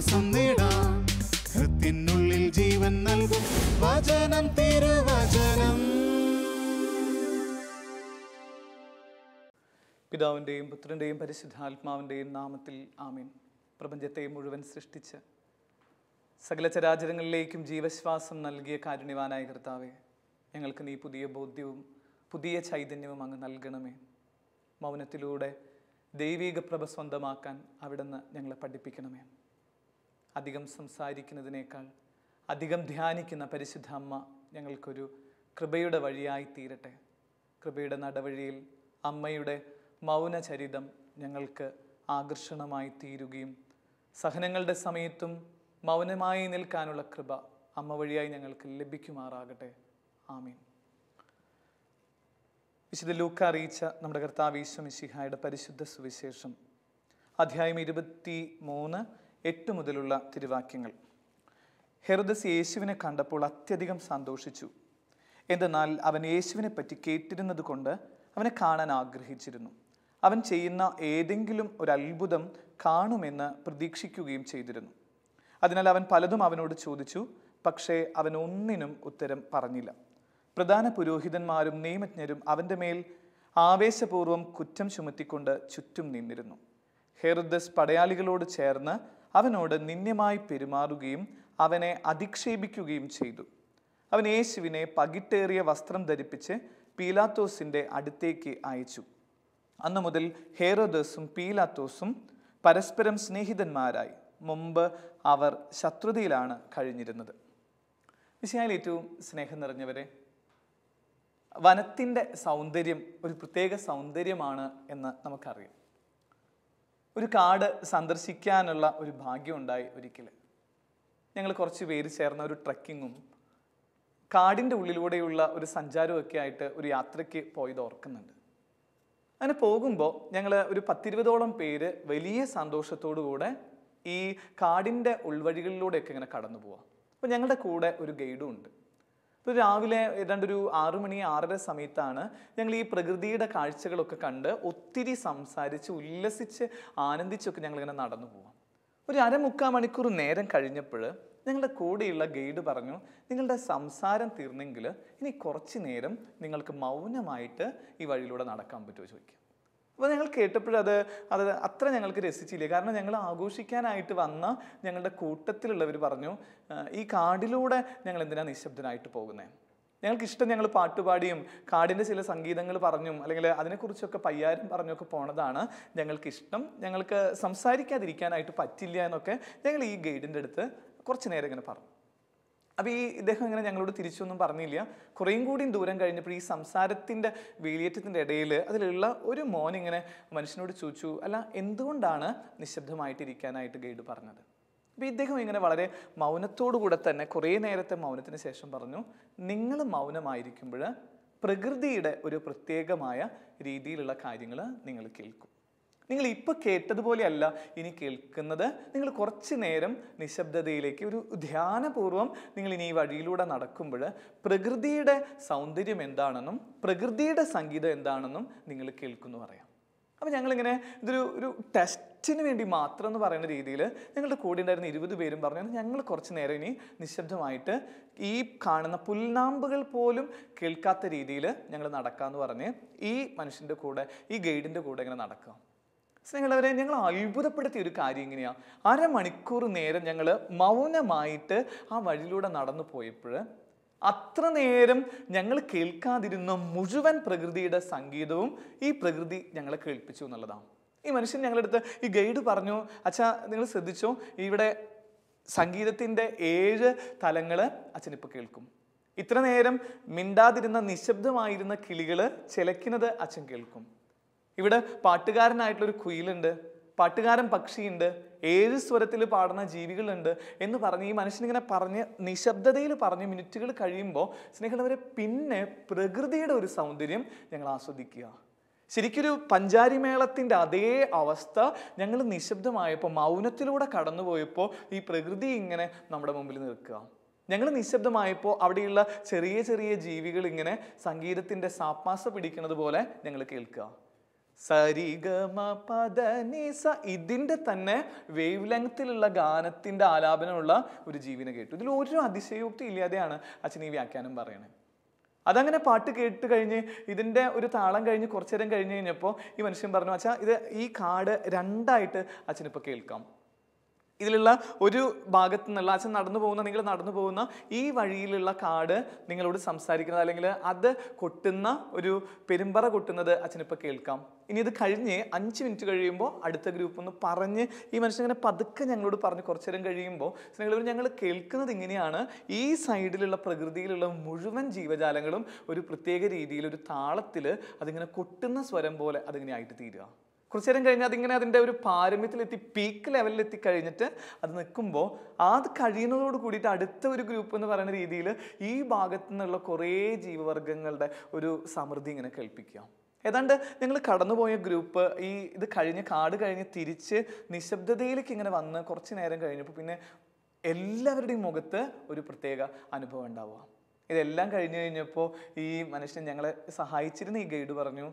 ആശ്വാസം നേടാം. ഹൃത്തിനുള്ളിൽ ജീവൻ നൽകും വചനം, തിരുവചനം. പിതാവിൻ്റെയും പുത്രൻ്റെയും പരിശുദ്ധാത്മാവിൻ്റെയും നാമത്തിൽ ആമേൻ. പ്രപഞ്ചത്തെ മുഴുവൻ സൃഷ്ടിച്ച് സകല ചരാചരങ്ങളിലേക്കും ജീവശ്വാസം നൽകിയ കാരുണ്യവാനായ കർത്താവേ, ഞങ്ങൾക്ക് നീ പുതിയ ബോധ്യവും പുതിയ ചൈതന്യവും അങ്ങ് നൽകണമേ. മൗനത്തിലൂടെ ദൈവിക പ്രഭ സ്വന്തമാക്കാൻ അവിടുന്ന് ഞങ്ങളെ പഠിപ്പിക്കണമേ. അധികം സംസാരിക്കുന്നതിനേക്കാൾ അധികം ധ്യാനിക്കുന്ന പരിശുദ്ധ അമ്മ ഞങ്ങൾക്കൊരു കൃപയുടെ വഴിയായി തീരട്ടെ. കൃപയുടെ നടവഴിയിൽ അമ്മയുടെ മൗനചരിതം ഞങ്ങൾക്ക് ആകർഷണമായി തീരുകയും സഹനങ്ങളുടെ സമയത്തും മൗനമായി നിൽക്കാനുള്ള കൃപ അമ്മ വഴിയായി ഞങ്ങൾക്ക് ലഭിക്കുമാറാകട്ടെ. ആമീൻ. വിശുദ്ധ ലൂക്ക അറിയിച്ച നമ്മുടെ കർത്താവ് ഈശോ മിശിഹായുടെ പരിശുദ്ധ സുവിശേഷം അധ്യായം 23, 8 മുതലുള്ള തിരുവാക്യങ്ങൾ. ഹെരോദസ് യേശുവിനെ കണ്ടപ്പോൾ അത്യധികം സന്തോഷിച്ചു. എന്തെന്നാൽ അവൻ യേശുവിനെ പറ്റി കേട്ടിരുന്നത് കൊണ്ട് അവനെ കാണാൻ ആഗ്രഹിച്ചിരുന്നു. അവൻ ചെയ്യുന്ന ഏതെങ്കിലും ഒരു അത്ഭുതം കാണുമെന്ന് പ്രതീക്ഷിക്കുകയും ചെയ്തിരുന്നു. അതിനാൽ അവൻ പലതും അവനോട് ചോദിച്ചു, പക്ഷേ അവൻ ഒന്നിനും ഉത്തരം പറഞ്ഞില്ല. പ്രധാന പുരോഹിതന്മാരും നിയമജ്ഞരും അവൻ്റെ മേൽ ആവേശപൂർവ്വം കുറ്റം ചുമത്തിക്കൊണ്ട് ചുറ്റും നിന്നിരുന്നു. ഹെരോദസ് പടയാളികളോട് ചേർന്ന് അവനോട് നിന്ദ്യമായി പെരുമാറുകയും അവനെ അധിക്ഷേപിക്കുകയും ചെയ്തു. അവൻ യേശുവിനെ പകിട്ടേറിയ വസ്ത്രം ധരിപ്പിച്ച് പീലാത്തോസിൻ്റെ അടുത്തേക്ക് അയച്ചു. അന്നു മുതൽ ഹെരോദസും പീലാത്തോസും പരസ്പരം സ്നേഹിതന്മാരായി. മുമ്പ് അവർ ശത്രുതയിലാണ് കഴിഞ്ഞിരുന്നത്. വിശാൽ ഏറ്റവും സ്നേഹം നിറഞ്ഞവരെ, വനത്തിൻ്റെ സൗന്ദര്യം ഒരു പ്രത്യേക സൗന്ദര്യമാണ് എന്ന് നമുക്കറിയാം. ഒരു കാട് സന്ദർശിക്കാനുള്ള ഒരു ഭാഗ്യം ഉണ്ടായി ഒരിക്കൽ. ഞങ്ങൾ കുറച്ച് പേര് ചേർന്ന ഒരു ട്രക്കിങ്ങും കാടിൻ്റെ ഉള്ളിലൂടെയുള്ള ഒരു സഞ്ചാരമൊക്കെ ആയിട്ട് ഒരു യാത്രയ്ക്ക് പോയത് ഓർക്കുന്നുണ്ട്. അങ്ങനെ പോകുമ്പോൾ ഞങ്ങൾ ഒരു 10-20ഓളം പേര് വലിയ സന്തോഷത്തോടു കൂടെ ഈ കാടിൻ്റെ ഉൾവഴികളിലൂടെയൊക്കെ ഇങ്ങനെ കടന്നു പോവാം. അപ്പോൾ ഞങ്ങളുടെ കൂടെ ഒരു ഗൈഡും ഉണ്ട്. ഇപ്പോൾ രാവിലെ ഏതാണ്ട് ഒരു 6 മണി 6:30 സമയത്താണ് ഞങ്ങൾ ഈ പ്രകൃതിയുടെ കാഴ്ചകളൊക്കെ കണ്ട് ഒത്തിരി സംസാരിച്ച് ഉല്ലസിച്ച് ആനന്ദിച്ചൊക്കെ ഞങ്ങളിങ്ങനെ നടന്നു പോവാം. ഒരു 1/4 മണിക്കൂർ നേരം കഴിഞ്ഞപ്പോൾ ഞങ്ങളുടെ കൂടെയുള്ള ഗൈഡ് പറഞ്ഞു, നിങ്ങളുടെ സംസാരം തീർന്നെങ്കിൽ ഇനി കുറച്ച് നേരം നിങ്ങൾക്ക് മൗനമായിട്ട് ഈ വഴിയിലൂടെ നടക്കാൻ പറ്റുമോ ചോദിക്കാം. അപ്പോൾ ഞങ്ങൾ കേട്ടപ്പോഴത് അത്ര ഞങ്ങൾക്ക് രസിച്ചില്ല. കാരണം ഞങ്ങൾ ആഘോഷിക്കാനായിട്ട് വന്ന ഞങ്ങളുടെ കൂട്ടത്തിലുള്ളവർ പറഞ്ഞു, ഈ കാടിലൂടെ ഞങ്ങൾ എന്തിനാണ് നിശബ്ദനായിട്ട് പോകുന്നത്? ഞങ്ങൾക്കിഷ്ടം ഞങ്ങൾ പാട്ടുപാടിയും കാടിൻ്റെ ചില സംഗീതങ്ങൾ പറഞ്ഞും അല്ലെങ്കിൽ അതിനെക്കുറിച്ചൊക്കെ പയ്യാരം പറഞ്ഞൊക്കെ പോണതാണ് ഞങ്ങൾക്കിഷ്ടം. ഞങ്ങൾക്ക് സംസാരിക്കാതിരിക്കാനായിട്ട് പറ്റില്ല എന്നൊക്കെ ഞങ്ങൾ ഈ ഗൈഡിൻ്റെ അടുത്ത് കുറച്ച് നേരം ഇങ്ങനെ പറഞ്ഞു. അപ്പോൾ ഇദ്ദേഹം ഇങ്ങനെ ഞങ്ങളോട് തിരിച്ചൊന്നും പറഞ്ഞില്ല. കുറേയും കൂടി ദൂരം കഴിഞ്ഞപ്പോൾ ഈ സംസാരത്തിൻ്റെ വേലിയേറ്റത്തിൻ്റെ ഇടയിൽ അതിലുള്ള ഒരു മോൻ ഇങ്ങനെ മനുഷ്യനോട് ചോദിച്ചു, അല്ല എന്തുകൊണ്ടാണ് നിശബ്ദമായിട്ടിരിക്കാനായിട്ട് ഗൈഡ് പറഞ്ഞത്? അപ്പോൾ ഇദ്ദേഹം ഇങ്ങനെ വളരെ മൗനത്തോടു കൂടെ തന്നെ കുറേ നേരത്തെ മൗനത്തിന് ശേഷം പറഞ്ഞു, നിങ്ങൾ മൗനമായിരിക്കുമ്പോൾ പ്രകൃതിയുടെ ഒരു പ്രത്യേകമായ രീതിയിലുള്ള കാര്യങ്ങൾ നിങ്ങൾ കേൾക്കും. നിങ്ങൾ ഇപ്പോൾ കേട്ടതുപോലെയല്ല ഇനി കേൾക്കുന്നത്. നിങ്ങൾ കുറച്ച് നേരം നിശബ്ദതയിലേക്ക് ഒരു ധ്യാനപൂർവ്വം നിങ്ങൾ ഇനി ഈ വഴിയിലൂടെ നടക്കുമ്പോൾ പ്രകൃതിയുടെ സൗന്ദര്യം എന്താണെന്നും പ്രകൃതിയുടെ സംഗീതം എന്താണെന്നും നിങ്ങൾ കേൾക്കുന്നു പറയാം. അപ്പോൾ ഞങ്ങളിങ്ങനെ ഒരു ടെസ്റ്റിന് വേണ്ടി മാത്രം എന്ന് പറയുന്ന രീതിയിൽ ഞങ്ങളുടെ കൂടെ ഉണ്ടായിരുന്ന 20 പേരും പറഞ്ഞു, ഞങ്ങൾ കുറച്ച് നേരം ഇനി നിശബ്ദമായിട്ട് ഈ കാണുന്ന പുൽനാമ്പുകൾ പോലും കേൾക്കാത്ത രീതിയിൽ ഞങ്ങൾ നടക്കാമെന്ന് പറഞ്ഞ് ഈ മനുഷ്യൻ്റെ കൂടെ ഈ ഗൈഡിൻ്റെ കൂടെ ഇങ്ങനെ നടക്കാം. സ്നേഹിതരെ, ഞങ്ങൾ അത്ഭുതപ്പെടുത്തിയ ഒരു കാര്യം ഇങ്ങനെയാണ്. 1/2 മണിക്കൂർ നേരം ഞങ്ങൾ മൗനമായിട്ട് ആ വഴിയിലൂടെ നടന്നു പോയപ്പോൾ അത്ര നേരം ഞങ്ങൾ കേൾക്കാതിരുന്ന മുഴുവൻ പ്രകൃതിയുടെ സംഗീതവും ഈ പ്രകൃതി ഞങ്ങളെ കേൾപ്പിച്ചു എന്നുള്ളതാണ്. ഈ മനുഷ്യൻ ഞങ്ങളുടെ അടുത്ത് ഈ ഗൈഡ് പറഞ്ഞു, അച്ഛാ നിങ്ങൾ ശ്രദ്ധിച്ചോ, ഇവിടെ സംഗീതത്തിൻ്റെ 7 തലങ്ങൾ അച്ഛനിപ്പോൾ കേൾക്കും. ഇത്ര നേരം മിണ്ടാതിരുന്ന നിശബ്ദമായിരുന്ന കിളികൾ ചിലയ്ക്കുന്നത് അച്ഛൻ കേൾക്കും. ഇവിടെ പാട്ടുകാരനായിട്ടുള്ളൊരു കുയിലുണ്ട്, പാട്ടുകാരൻ പക്ഷിയുണ്ട്, 7 സ്വരത്തിൽ പാടുന്ന ജീവികളുണ്ട് എന്ന് പറഞ്ഞ് ഈ മനുഷ്യനിങ്ങനെ പറഞ്ഞ് നിശബ്ദതയിൽ പറഞ്ഞ് മിനിറ്റുകൾ കഴിയുമ്പോൾ സ്നേഹിതരെ പിന്നെ പ്രകൃതിയുടെ ഒരു സൗന്ദര്യം ഞങ്ങൾ ആസ്വദിക്കുക. ശരിക്കൊരു പഞ്ചാരിമേളത്തിൻ്റെ അതേ അവസ്ഥ ഞങ്ങൾ നിശബ്ദമായപ്പോൾ മൗനത്തിലൂടെ കടന്നുപോയപ്പോൾ ഈ പ്രകൃതി ഇങ്ങനെ നമ്മുടെ മുമ്പിൽ നിൽക്കുക. ഞങ്ങൾ നിശബ്ദമായപ്പോൾ അവിടെയുള്ള ചെറിയ ചെറിയ ജീവികൾ ഇങ്ങനെ സംഗീതത്തിൻ്റെ സാപ്പാസ പിടിക്കുന്നത് പോലെ ഞങ്ങൾ കേൾക്കുക. സരിഗമ പദനിസ, ഇതിൻ്റെ തന്നെ വേവ് ലെങ്ത്തിലുള്ള ഗാനത്തിൻ്റെ ആലാപനമുള്ള ഒരു ജീവന കേട്ടു. ഇതിൽ ഒരു അതിശയോക്തി ഇല്ലാതെയാണ് അച്ഛൻ ഈ വ്യാഖ്യാനം പറയണത്. അതങ്ങനെ പാട്ട് കേട്ട് കഴിഞ്ഞ് ഇതിൻ്റെ ഒരു താളം കഴിഞ്ഞ് കുറച്ചു നേരം കഴിഞ്ഞ് കഴിഞ്ഞപ്പോൾ ഈ മനുഷ്യൻ പറഞ്ഞു, അച്ഛാ ഈ കാട് രണ്ടായിട്ട് അച്ഛനിപ്പോൾ കേൾക്കാം. ഇതിലുള്ള ഒരു ഭാഗത്തു നിന്നുള്ള അച്ഛൻ നിങ്ങൾ നടന്നു പോകുന്ന ഈ വഴിയിലുള്ള കാട് നിങ്ങളോട് സംസാരിക്കുന്നത്, അല്ലെങ്കിൽ അത് കൊട്ടുന്ന ഒരു പെരുമ്പറ കൊട്ടുന്നത് അച്ഛനിപ്പോൾ കേൾക്കാം. ഇനി ഇത് കഴിഞ്ഞ് 5 മിനിറ്റ് കഴിയുമ്പോൾ അടുത്ത ഗ്രൂപ്പ് ഒന്ന് പറഞ്ഞ് ഈ മനുഷ്യൻ ഇങ്ങനെ പതുക്കെ ഞങ്ങളോട് പറഞ്ഞ് കുറച്ചു നേരം കഴിയുമ്പോൾ ഞങ്ങൾ കേൾക്കുന്നത് ഇങ്ങനെയാണ്, ഈ സൈഡിലുള്ള പ്രകൃതിയിലുള്ള മുഴുവൻ ജീവജാലങ്ങളും ഒരു പ്രത്യേക രീതിയിൽ ഒരു താളത്തിൽ അതിങ്ങനെ കൊട്ടുന്ന സ്വരം പോലെ അതിങ്ങനെ ആയിട്ട് തീരുക. കുറച്ചു നേരം കഴിഞ്ഞ് അതിങ്ങനെ അതിൻ്റെ ഒരു പാരമ്യത്തിലെത്തി പീക്ക് ലെവലിലെത്തി കഴിഞ്ഞിട്ട് അത് നിൽക്കുമ്പോൾ അത് കഴിയുന്നതോട് കൂടിയിട്ട് അടുത്ത ഒരു ഗ്രൂപ്പ് എന്ന് പറയുന്ന രീതിയിൽ ഈ ഭാഗത്തു നിന്നുള്ള കുറേ ജീവവർഗങ്ങളുടെ ഒരു സമൃദ്ധി ഇങ്ങനെ കേൾപ്പിക്കുക. ഏതാണ്ട് ഞങ്ങൾ കടന്നുപോയ ഗ്രൂപ്പ് ഇത് കഴിഞ്ഞ് കാട് കഴിഞ്ഞ് തിരിച്ച് നിശബ്ദതയിലേക്ക് ഇങ്ങനെ വന്ന് കുറച്ച് നേരം കഴിഞ്ഞപ്പോൾ പിന്നെ എല്ലാവരുടെയും മുഖത്ത് ഒരു പ്രത്യേക അനുഭവം ഉണ്ടാവുക. ഇതെല്ലാം കഴിഞ്ഞ് കഴിഞ്ഞപ്പോൾ ഈ മനുഷ്യൻ ഞങ്ങളെ സഹായിച്ചിരുന്ന ഈ ഗൈഡ് പറഞ്ഞു,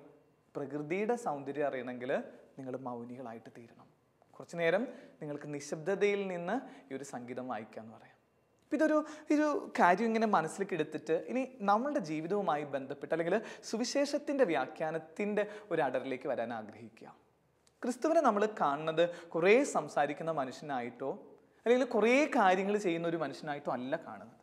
പ്രകൃതിയുടെ സൗന്ദര്യം അറിയണമെങ്കിൽ നിങ്ങൾ മൗനികളായിട്ട് തീരണം. കുറച്ചു നേരം നിങ്ങൾക്ക് നിശബ്ദതയിൽ നിന്ന് ഈ ഒരു സംഗീതം വായിക്കാമെന്ന് പറയാം. അപ്പം ഇതൊരു കാര്യം ഇങ്ങനെ മനസ്സിലേക്ക് എടുത്തിട്ട് ഇനി നമ്മളുടെ ജീവിതവുമായി ബന്ധപ്പെട്ട് അല്ലെങ്കിൽ സുവിശേഷത്തിൻ്റെ വ്യാഖ്യാനത്തിൻ്റെ ഒരു അടരിലേക്ക് വരാൻ ആഗ്രഹിക്കുക. ക്രിസ്തുവിനെ നമ്മൾ കാണുന്നത് കുറേ സംസാരിക്കുന്ന മനുഷ്യനായിട്ടോ അല്ലെങ്കിൽ കുറേ കാര്യങ്ങൾ ചെയ്യുന്ന ഒരു മനുഷ്യനായിട്ടോ അല്ല കാണുന്നത്.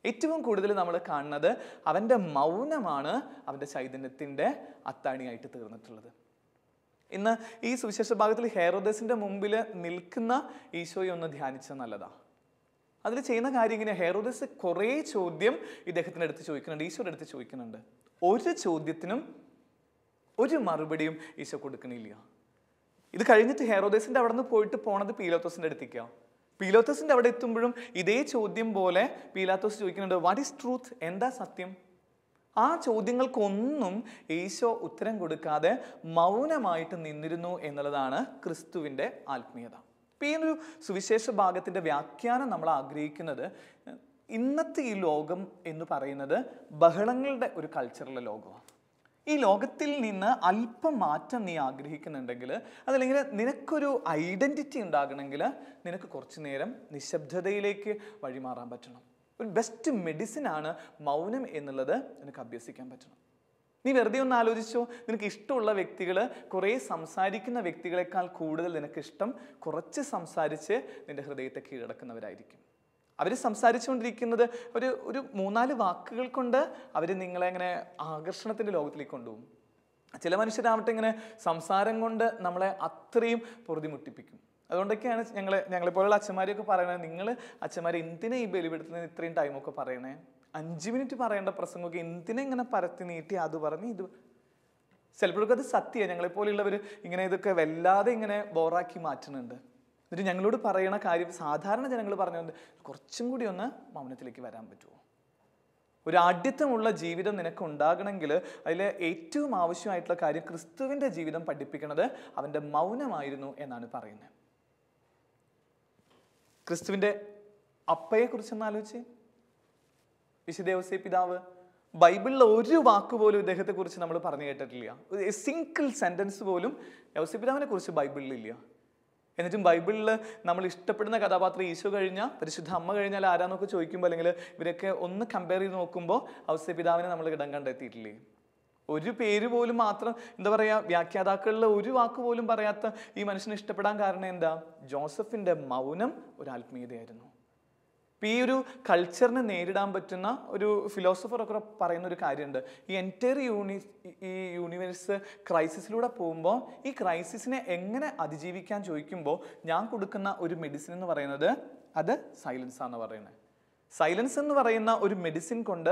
ഏറ്റവും കൂടുതൽ നമ്മൾ കാണുന്നത് അവൻ്റെ മൗനമാണ് അവൻ്റെ ചൈതന്യത്തിൻ്റെ അത്താണിയായിട്ട് തീർന്നിട്ടുള്ളത്. ഇന്ന് ഈ സുവിശേഷ ഭാഗത്തിൽ ഹെറോദസിൻ്റെ മുമ്പിൽ നിൽക്കുന്ന ഈശോയെ ഒന്ന് ധ്യാനിച്ചാൽ നല്ലതാണ്. അതിൽ ചെയ്യുന്ന കാര്യം ഇങ്ങനെ, ഹെറോദസ് കുറേ ചോദ്യം ഇദ്ദേഹത്തിൻ്റെ അടുത്ത് ചോദിക്കുന്നുണ്ട്, ഈശോയുടെ അടുത്ത് ചോദിക്കുന്നുണ്ട്. ഒരു ചോദ്യത്തിനും ഒരു മറുപടിയും ഈശോ കൊടുക്കണില്ല. ഇത് കഴിഞ്ഞിട്ട് ഹെറോദസിൻ്റെ അവിടെ നിന്ന് പോണത് പീലാത്തോസിൻ്റെ അടുത്തേക്കാണ്. പീലാത്തോസിൻ്റെ അവിടെ എത്തുമ്പോഴും ഇതേ ചോദ്യം പോലെ പീലാത്തോസ് ചോദിക്കുന്നുണ്ട്, വാട്ട് ഈസ് ട്രൂത്ത്, എന്താ സത്യം? ആ ചോദ്യങ്ങൾക്കൊന്നും ഈശോ ഉത്തരം കൊടുക്കാതെ മൗനമായിട്ട് നിന്നിരുന്നു എന്നുള്ളതാണ് ക്രിസ്തുവിൻ്റെ ആത്മീയത. ഇപ്പം ഈ ഒരു സുവിശേഷ ഭാഗത്തിൻ്റെ വ്യാഖ്യാനം നമ്മൾ ആഗ്രഹിക്കുന്നത്, ഇന്നത്തെ ഈ ലോകം എന്ന് പറയുന്നത് ബഹളങ്ങളുടെ ഒരു കൾച്ചറുള്ള ലോകമാണ്. ഈ ലോകത്തിൽ നിന്ന് അല്പം മാറ്റം നീ ആഗ്രഹിക്കുന്നുണ്ടെങ്കിൽ, അതല്ലെങ്കിൽ നിനക്കൊരു ഐഡൻറ്റിറ്റി ഉണ്ടാകണമെങ്കിൽ നിനക്ക് കുറച്ചു നേരം നിശബ്ദതയിലേക്ക് വഴിമാറാൻ പറ്റണം. ഒരു ബെസ്റ്റ് മെഡിസിൻ ആണ് മൗനം എന്നുള്ളത് നിനക്ക് അഭ്യസിക്കാൻ പറ്റണം. നീ വെറുതെ ഒന്ന് ആലോചിച്ചോ, നിനക്ക് ഇഷ്ടമുള്ള വ്യക്തികൾ കുറേ സംസാരിക്കുന്ന വ്യക്തികളെക്കാൾ കൂടുതൽ നിനക്കിഷ്ടം കുറച്ച് സംസാരിച്ച് നിന്റെ ഹൃദയത്തെ കീഴടക്കുന്നവരായിരിക്കും. അവർ സംസാരിച്ചുകൊണ്ടിരിക്കുന്നത് ഒരു 3-4 വാക്കുകൾ കൊണ്ട് അവർ നിങ്ങളെ ഇങ്ങനെ ആകർഷണത്തിൻ്റെ ലോകത്തിലേക്ക് കൊണ്ടുപോകും. ചില മനുഷ്യരാവട്ടെ ഇങ്ങനെ സംസാരം കൊണ്ട് നമ്മളെ അത്രയും പൊറുതിമുട്ടിപ്പിക്കും. അതുകൊണ്ടൊക്കെയാണ് ഞങ്ങളെപ്പോലുള്ള അച്ഛന്മാരെയൊക്കെ പറയണത്, നിങ്ങൾ അച്ഛന്മാർ എന്തിനാ ഈ ബലിപീഠത്തിന് ഇത്രയും ടൈമൊക്കെ പറയണേ, 5 മിനിറ്റ് പറയേണ്ട പ്രസംഗമൊക്കെ എന്തിനാ ഇങ്ങനെ പരത്തി നീട്ടി അത് പറഞ്ഞ് ഇത്. ചിലപ്പോഴൊക്കെ അത് സത്യമാണ്, ഞങ്ങളെപ്പോലെയുള്ളവർ ഇങ്ങനെ ഇതൊക്കെ വല്ലാതെ ഇങ്ങനെ ബോറാക്കി മാറ്റുന്നുണ്ട്. എന്നിട്ട് ഞങ്ങളോട് പറയണ കാര്യം സാധാരണ ജനങ്ങൾ പറഞ്ഞുകൊണ്ട് കുറച്ചും കൂടി ഒന്ന് മൗനത്തിലേക്ക് വരാൻ പറ്റുമോ? ഒരു ആഢ്യത്വമുള്ള ജീവിതം നിനക്ക് ഉണ്ടാകണമെങ്കിൽ അതിൽ ഏറ്റവും ആവശ്യമായിട്ടുള്ള കാര്യം ക്രിസ്തുവിൻ്റെ ജീവിതം പഠിപ്പിക്കുന്നത് അവൻ്റെ മൗനമായിരുന്നു എന്നാണ് പറയുന്നത്. ക്രിസ്തുവിൻ്റെ അപ്പയെക്കുറിച്ചൊന്ന് ആലോചിച്ച്, വിശുദ്ധ യൗസേ പിതാവ്, ബൈബിളിൽ ഒരു വാക്കുപോലും ഇദ്ദേഹത്തെക്കുറിച്ച് നമ്മൾ പറഞ്ഞു കേട്ടിട്ടില്ല. ഒരു സിംഗിൾ സെൻറ്റൻസ് പോലും യൗസേ പിതാവിനെ കുറിച്ച് ബൈബിളിലില്ല. എന്നിട്ടും ബൈബിളിൽ നമ്മൾ ഇഷ്ടപ്പെടുന്ന കഥാപാത്രം ഈശോ കഴിഞ്ഞാൽ പരിശുദ്ധ അമ്മ കഴിഞ്ഞാൽ ആരാന്നൊക്കെ ചോദിക്കുമ്പോൾ, അല്ലെങ്കിൽ ഇവരൊക്കെ ഒന്ന് കമ്പയർ ചെയ്ത് നോക്കുമ്പോൾ ഔസേ പിതാവിനെ നമ്മൾ ഇടം കണ്ടെത്തിയിട്ടില്ലേ? ഒരു പേര് പോലും മാത്രം എന്താ പറയുക, വ്യാഖ്യാതാക്കളിൽ ഒരു വാക്ക് പോലും പറയാത്ത ഈ മനുഷ്യനെ ഇഷ്ടപ്പെടാൻ കാരണം എന്താ? ജോസഫിൻ്റെ മൗനം ഒരു ആത്മീയതയായിരുന്നു. ഇപ്പം ഈ ഒരു കൾച്ചറിനെ നേരിടാൻ പറ്റുന്ന ഒരു ഫിലോസഫറൊക്കെ പറയുന്ന ഒരു കാര്യമുണ്ട്, ഈ എൻറ്റയർ യൂണിവേഴ്സ് ക്രൈസിസിലൂടെ പോകുമ്പോൾ ഈ ക്രൈസിസിനെ എങ്ങനെ അതിജീവിക്കാൻ ചോദിക്കുമ്പോൾ ഞാൻ കൊടുക്കുന്ന ഒരു മെഡിസിൻ എന്ന് പറയുന്നത് അത് സൈലൻസ് ആണെന്ന് പറയുന്നത്. സൈലൻസ് എന്ന് പറയുന്ന ഒരു മെഡിസിൻ കൊണ്ട്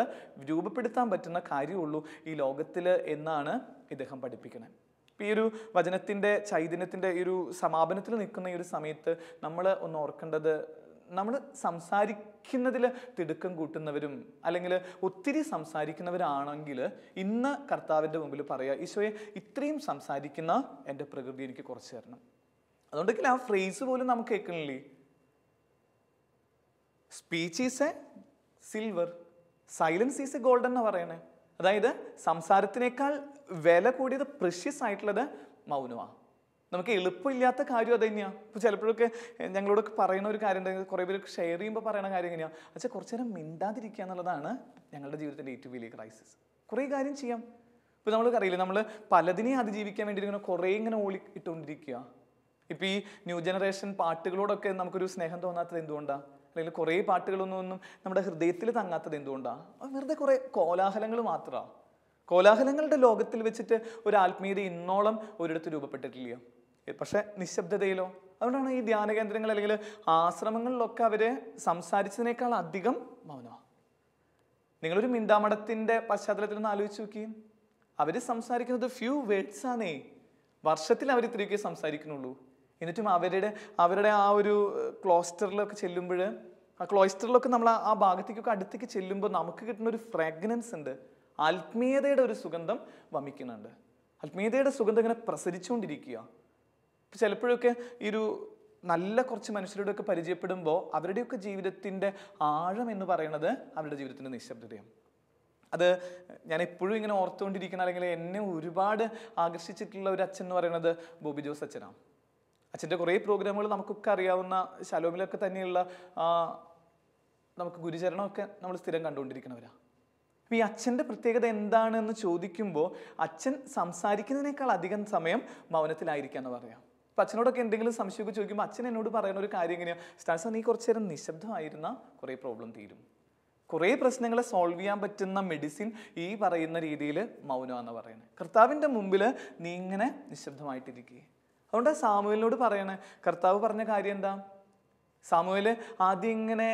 രൂപപ്പെടുത്താൻ പറ്റുന്ന കാര്യമുള്ളൂ ഈ ലോകത്തിൽ എന്നാണ് ഇദ്ദേഹം പഠിപ്പിക്കുന്നത്. ഈ ഒരു വചനത്തിൻ്റെ ചൈതന്യത്തിൻ്റെ ഈ ഒരു സമാപനത്തിൽ നിൽക്കുന്ന ഈ ഒരു സമയത്ത് നമ്മൾ ഒന്ന് ഓർക്കേണ്ടത്, നമ്മൾ സംസാരിക്കുന്നതിൽ തിടുക്കം കൂട്ടുന്നവരും അല്ലെങ്കിൽ ഒത്തിരി സംസാരിക്കുന്നവരാണെങ്കിൽ ഇന്ന് കർത്താവിൻ്റെ മുമ്പിൽ പറയുക, ഈശോയെ ഇത്രയും സംസാരിക്കുന്ന എൻ്റെ പ്രകൃതി എനിക്ക് കുറച്ച് തരണം. അതുകൊണ്ടെങ്കിൽ ആ ഫ്രേസ് പോലും നമുക്ക് കേൾക്കണില്ലേ? Speech is A silver, silence is A golden എന്ന് പറയണേ. അതായത് സംസാരത്തിനേക്കാൾ വില കൂടിയത്, പ്രഷ്യസ് ആയിട്ടുള്ളത് മൗനമാണ്. നമുക്ക് എളുപ്പമില്ലാത്ത കാര്യം അത് തന്നെയാണ്. ഇപ്പോൾ ചിലപ്പോഴൊക്കെ ഞങ്ങളോടൊക്കെ പറയുന്ന ഒരു കാര്യം ഉണ്ട്, കുറേ പേർക്ക് ഷെയർ ചെയ്യുമ്പോൾ പറയുന്ന കാര്യം എങ്ങനെയാണ് വെച്ചാൽ കുറച്ച് നേരം മിണ്ടാതിരിക്കുക എന്നുള്ളതാണ് ഞങ്ങളുടെ ജീവിതത്തിൻ്റെ ഏറ്റവും വലിയ ക്രൈസിസ്. കുറേ കാര്യം ചെയ്യാം. ഇപ്പോൾ നമ്മൾക്ക് അറിയില്ല, നമ്മൾ പലതിനെയും അതിജീവിക്കാൻ വേണ്ടി ഇങ്ങനെ കുറേ ഇങ്ങനെ ഓളി ഇട്ടുകൊണ്ടിരിക്കുക. ഇപ്പോൾ ഈ ന്യൂ ജനറേഷൻ പാട്ടുകളോടൊക്കെ നമുക്കൊരു സ്നേഹം തോന്നാത്തത് എന്തുകൊണ്ടാണ്? അല്ലെങ്കിൽ കുറേ പാട്ടുകളൊന്നും നമ്മുടെ ഹൃദയത്തിൽ തങ്ങാത്തത് എന്തുകൊണ്ടാണ്? വെറുതെ കുറേ കോലാഹലങ്ങൾ മാത്രമാണ്. കോലാഹലങ്ങളുടെ ലോകത്തിൽ വെച്ചിട്ട് ഒരു ആത്മീയത ഇന്നോളം ഒരിടത്ത് രൂപപ്പെട്ടിട്ടില്ല. പക്ഷെ നിശബ്ദതയിലോ? അതുകൊണ്ടാണ് ഈ ധ്യാന കേന്ദ്രങ്ങൾ അല്ലെങ്കിൽ ആശ്രമങ്ങളിലൊക്കെ അവർ സംസാരിച്ചതിനേക്കാൾ അധികം മൗനമാണ്. നിങ്ങളൊരു മിണ്ടാമടത്തിൻ്റെ പശ്ചാത്തലത്തിൽ ഒന്ന് ആലോചിച്ച് നോക്കിയും, അവർ സംസാരിക്കുന്നത് ഫ്യൂ വേർഡ്സ് ആണേ. വർഷത്തിൽ അവർ ഇത്രയൊക്കെ സംസാരിക്കുന്നുള്ളൂ. എന്നിട്ടും അവരുടെ ആ ഒരു ക്ലോസ്റ്ററിലൊക്കെ ചെല്ലുമ്പോൾ, ആ ക്ലോസ്റ്ററിലൊക്കെ നമ്മൾ ആ ഭാഗത്തേക്കൊക്കെ അടുത്തേക്ക് ചെല്ലുമ്പോൾ നമുക്ക് കിട്ടുന്ന ഒരു ഫ്രാഗ്രൻസ് ഉണ്ട്. ആത്മീയതയുടെ ഒരു സുഗന്ധം വമിക്കുന്നുണ്ട്. ആത്മീയതയുടെ സുഗന്ധം ഇങ്ങനെ പ്രസരിച്ചുകൊണ്ടിരിക്കുക. ഇപ്പം ചിലപ്പോഴൊക്കെ ഈ ഒരു നല്ല കുറച്ച് മനുഷ്യരോടൊക്കെ പരിചയപ്പെടുമ്പോൾ അവരുടെയൊക്കെ ജീവിതത്തിൻ്റെ ആഴം എന്ന് പറയുന്നത് അവരുടെ ജീവിതത്തിൻ്റെ നിശബ്ദതയാണ്. അത് ഞാൻ എപ്പോഴും ഇങ്ങനെ ഓർത്തുകൊണ്ടിരിക്കുന്ന, അല്ലെങ്കിൽ എന്നെ ഒരുപാട് ആകർഷിച്ചിട്ടുള്ള ഒരു അച്ഛൻ എന്ന് പറയുന്നത് ബോബി ജോസ് അച്ഛനാണ്. അച്ഛൻ്റെ കുറേ പ്രോഗ്രാമുകൾ നമുക്കൊക്കെ അറിയാവുന്ന ശലോമിലൊക്കെ തന്നെയുള്ള നമുക്ക് ഗുരുചരണമൊക്കെ നമ്മൾ സ്ഥിരം കണ്ടുകൊണ്ടിരിക്കുന്നവരാണ്. അപ്പോൾ ഈ അച്ഛൻ്റെ പ്രത്യേകത എന്താണെന്ന് ചോദിക്കുമ്പോൾ അച്ഛൻ സംസാരിക്കുന്നതിനേക്കാൾ അധികം സമയം മൗനത്തിലായിരിക്കുക എന്ന് പറയാം. അപ്പോൾ അച്ഛനോടൊക്കെ എന്തെങ്കിലും സംശയമൊക്കെ ചോദിക്കുമ്പോൾ അച്ഛൻ എന്നോട് പറയുന്ന ഒരു കാര്യം എങ്ങനെയാണ്, സ്റ്റാൻസ നീ കുറച്ച് നേരം നിശബ്ദമായിരുന്ന കുറേ പ്രോബ്ലം തീരും. കുറേ പ്രശ്നങ്ങളെ സോൾവ് ചെയ്യാൻ പറ്റുന്ന മെഡിസിൻ ഈ പറയുന്ന രീതിയിൽ മൗനമാണെന്ന് പറയുന്നത്. കർത്താവിൻ്റെ മുമ്പിൽ നീ ഇങ്ങനെ നിശബ്ദമായിട്ടിരിക്കുക. അതുകൊണ്ട് സാമുവേലിനോട് പറയണേ, കർത്താവ് പറഞ്ഞ കാര്യം എന്താ? സാമുവേൽ ആദ്യം ഇങ്ങനെ